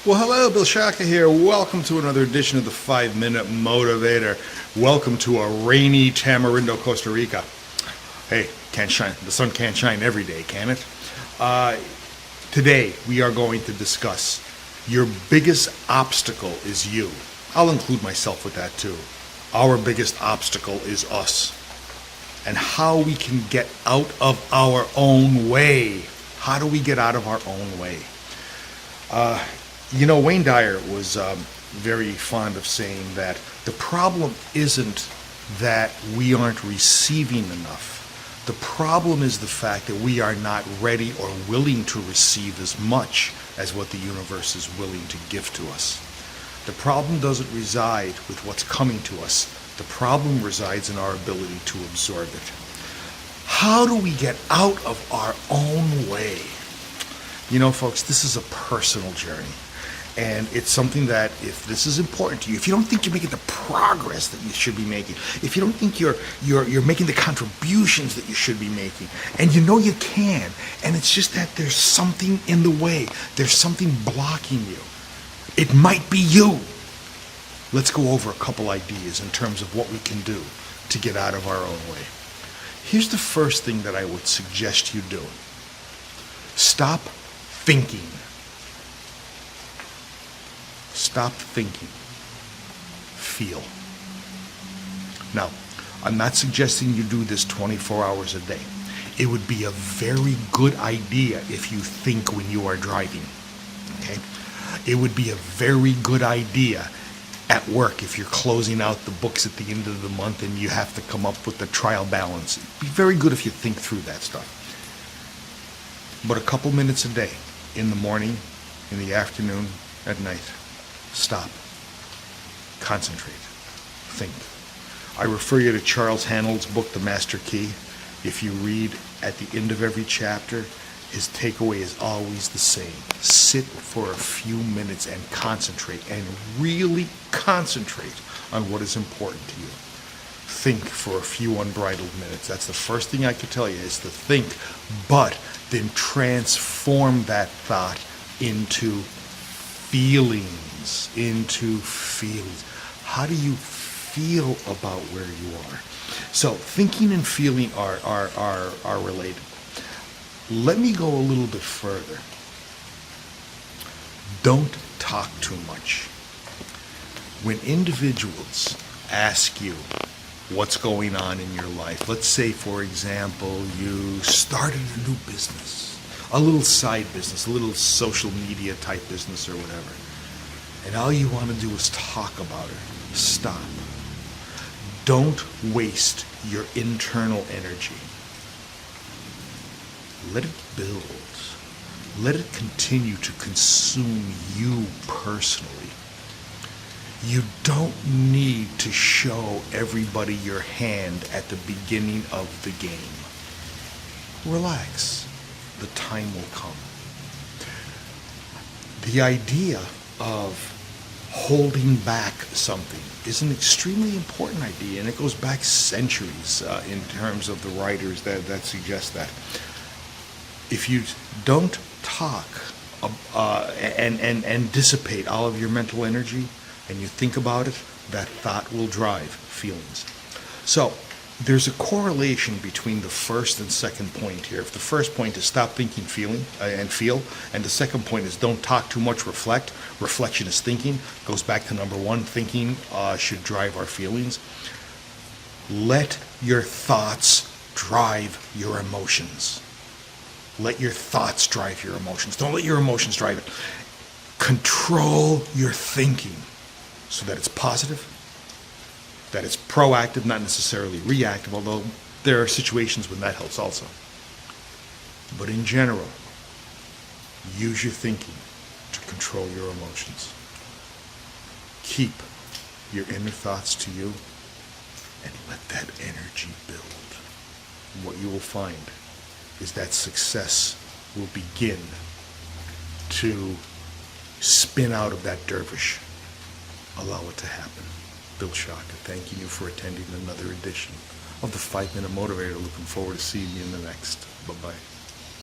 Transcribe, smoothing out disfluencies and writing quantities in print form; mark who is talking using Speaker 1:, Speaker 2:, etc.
Speaker 1: Well, hello, Bill Shaka here. Welcome to another edition of the 5-Minute Motivator. Welcome to a rainy Tamarindo, Costa Rica. Hey, can't shine. The sun can't shine every day, can it? Today, we are going to discuss your biggest obstacle is you. I'll include myself with that too. Our biggest obstacle is us. And how we can get out of our own way. How do we get out of our own way? Wayne Dyer was very fond of saying that the problem isn't that we aren't receiving enough. The problem is the fact that we are not ready or willing to receive as much as what the universe is willing to give to us. The problem doesn't reside with what's coming to us. The problem resides in our ability to absorb it. How do we get out of our own way? You know, folks, this is a personal journey. And it's something that, if this is important to you, if you don't think you're making the progress that you should be making, if you don't think you're making the contributions that you should be making, and you know you can, and it's just that there's something in the way, there's something blocking you. It might be you. Let's go over a couple ideas in terms of what we can do to get out of our own way. Here's the first thing that I would suggest you do. Stop thinking. Stop thinking. Feel. Now, I'm not suggesting you do this 24 hours a day. It would be a very good idea if you think when you are driving. Okay? It would be a very good idea at work if you're closing out the books at the end of the month and you have to come up with the trial balance. It'd be very good if you think through that stuff. But a couple minutes a day, in the morning, in the afternoon, at night, stop. Concentrate. Think. I refer you to Charles Haanel's book, The Master Key. If you read at the end of every chapter, his takeaway is always the same. Sit for a few minutes and concentrate, and really concentrate on what is important to you. Think for a few unbridled minutes. That's the first thing I could tell you, is to think, but then transform that thought into feelings. How do you feel about where you are? So thinking and feeling are related. Let me go a little bit further. Don't talk too much. When individuals ask you what's going on in your life, let's say, for example, you started a new business, a little side business, a little social media type business or whatever, and all you want to do is talk about it. Stop. Don't waste your internal energy. Let it build. Let it continue to consume you personally. You don't need to show everybody your hand at the beginning of the game. Relax. The time will come. The idea of holding back something is an extremely important idea, and it goes back centuries in terms of the writers that suggest that. If you don't talk and dissipate all of your mental energy, and you think about it, that thought will drive feelings. So there's a correlation between the first and second point here. If the first point is stop thinking, feeling, and feel, and the second point is don't talk too much, reflect. Reflection is thinking. Goes back to number one, thinking should drive our feelings. Let your thoughts drive your emotions. Let your thoughts drive your emotions. Don't let your emotions drive it. Control your thinking so that it's positive, that it's proactive, not necessarily reactive, although there are situations when that helps also. But in general, use your thinking to control your emotions. Keep your inner thoughts to you and let that energy build. And what you will find is that success will begin to spin out of that dervish. Allow it to happen. Bill Shaka, thanking you for attending another edition of the 5-Minute Motivator. Looking forward to seeing you in the next. Bye-bye.